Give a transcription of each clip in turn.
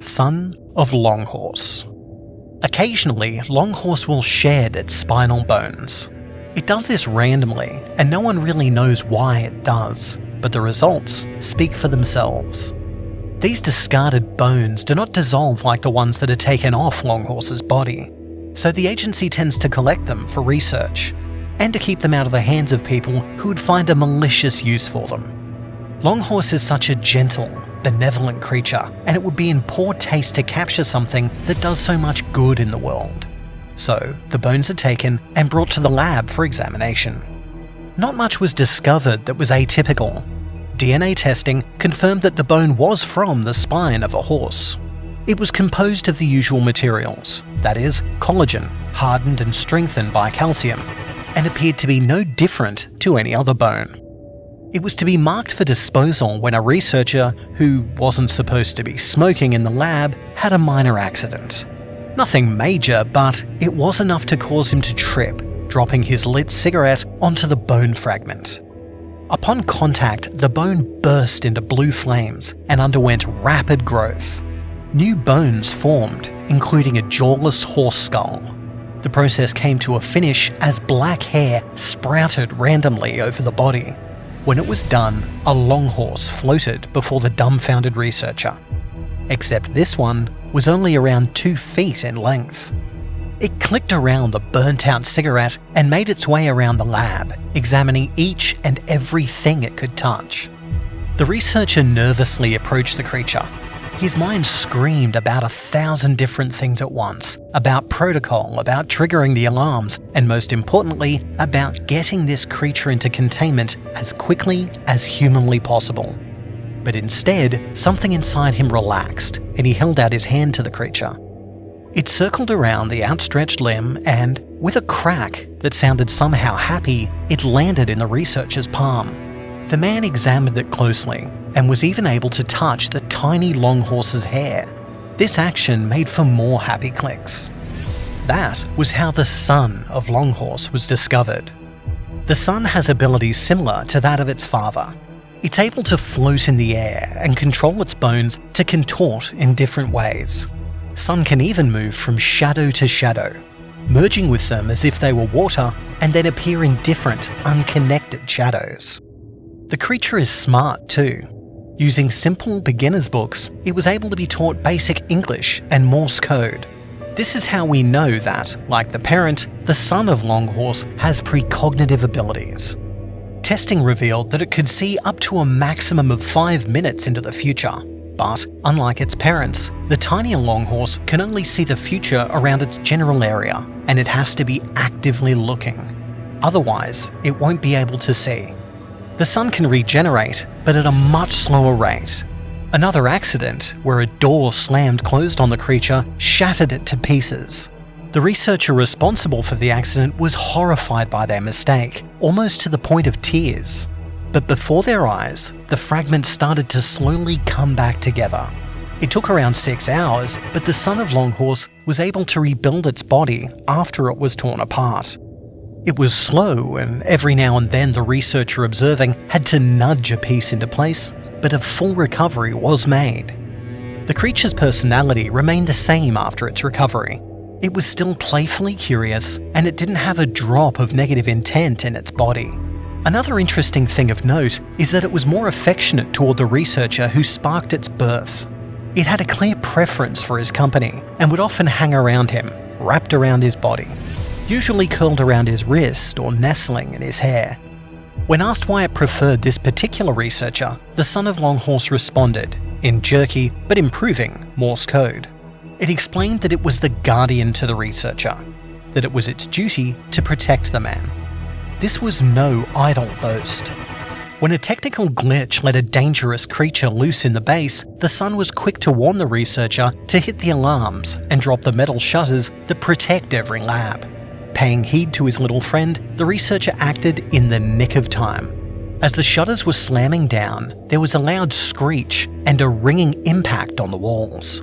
son of Longhorse. Occasionally, Longhorse will shed its spinal bones. It does this randomly, and no one really knows why it does, but the results speak for themselves. These discarded bones do not dissolve like the ones that are taken off Longhorse's body, so the agency tends to collect them for research, and to keep them out of the hands of people who would find a malicious use for them. Longhorse is such a gentle, benevolent creature, and it would be in poor taste to capture something that does so much good in the world. So, the bones are taken and brought to the lab for examination. Not much was discovered that was atypical. DNA testing confirmed that the bone was from the spine of a horse. It was composed of the usual materials, that is, collagen, hardened and strengthened by calcium, and appeared to be no different to any other bone. It was to be marked for disposal when a researcher, who wasn't supposed to be smoking in the lab, had a minor accident. Nothing major, but it was enough to cause him to trip, dropping his lit cigarette onto the bone fragment. Upon contact, the bone burst into blue flames and underwent rapid growth. New bones formed, including a jawless horse skull. The process came to a finish as black hair sprouted randomly over the body. When it was done, a Longhorse floated before the dumbfounded researcher. Except this one was only around 2 feet in length. It clicked around the burnt-out cigarette and made its way around the lab, examining each and everything it could touch. The researcher nervously approached the creature. His mind screamed about 1,000 different things at once, about protocol, about triggering the alarms, and most importantly, about getting this creature into containment as quickly as humanly possible. But instead, something inside him relaxed, and he held out his hand to the creature. It circled around the outstretched limb and, with a crack that sounded somehow happy, it landed in the researcher's palm. The man examined it closely, and was even able to touch the tiny Longhorse's hair. This action made for more happy clicks. That was how the son of Longhorse was discovered. The son has abilities similar to that of its father. It's able to float in the air and control its bones to contort in different ways. Son can even move from shadow to shadow, merging with them as if they were water and then appear in different, unconnected shadows. The creature is smart too. Using simple beginner's books, it was able to be taught basic English and Morse code. This is how we know that, like the parent, the son of Longhorse has precognitive abilities. Testing revealed that it could see up to a maximum of 5 minutes into the future, but unlike its parents, the tinier Longhorse can only see the future around its general area, and it has to be actively looking. Otherwise, it won't be able to see. The sun can regenerate, but at a much slower rate. Another accident, where a door slammed closed on the creature, shattered it to pieces. The researcher responsible for the accident was horrified by their mistake, almost to the point of tears. But before their eyes, the fragments started to slowly come back together. It took around 6 hours, but the son of Longhorse was able to rebuild its body after it was torn apart. It was slow, and every now and then the researcher observing had to nudge a piece into place, but a full recovery was made. The creature's personality remained the same after its recovery. It was still playfully curious, and it didn't have a drop of negative intent in its body. Another interesting thing of note is that it was more affectionate toward the researcher who sparked its birth. It had a clear preference for his company, and would often hang around him, wrapped around his body, usually curled around his wrist or nestling in his hair. When asked why it preferred this particular researcher, the son of Longhorse responded, in jerky but improving Morse code. It explained that it was the guardian to the researcher, that it was its duty to protect the man. This was no idle boast. When a technical glitch let a dangerous creature loose in the base, the son was quick to warn the researcher to hit the alarms and drop the metal shutters that protect every lab. Paying heed to his little friend, the researcher acted in the nick of time. As the shutters were slamming down, there was a loud screech and a ringing impact on the walls.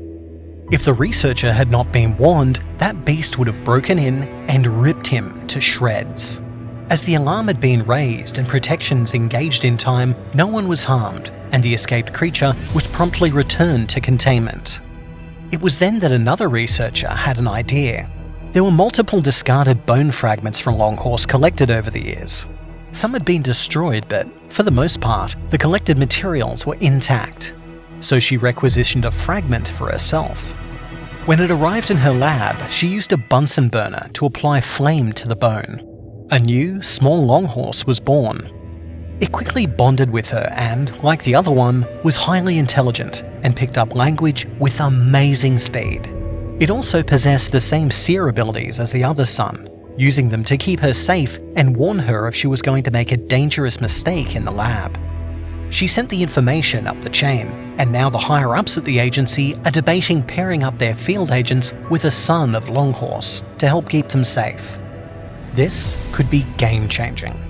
If the researcher had not been warned, that beast would have broken in and ripped him to shreds. As the alarm had been raised and protections engaged in time, no one was harmed, and the escaped creature was promptly returned to containment. It was then that another researcher had an idea. There were multiple discarded bone fragments from Longhorse collected over the years. Some had been destroyed, but for the most part, the collected materials were intact. So she requisitioned a fragment for herself. When it arrived in her lab, she used a Bunsen burner to apply flame to the bone. A new, small Longhorse was born. It quickly bonded with her and, like the other one, was highly intelligent and picked up language with amazing speed. It also possessed the same seer abilities as the other son, using them to keep her safe and warn her if she was going to make a dangerous mistake in the lab. She sent the information up the chain, and now the higher-ups at the agency are debating pairing up their field agents with a son of Longhorse to help keep them safe. This could be game-changing.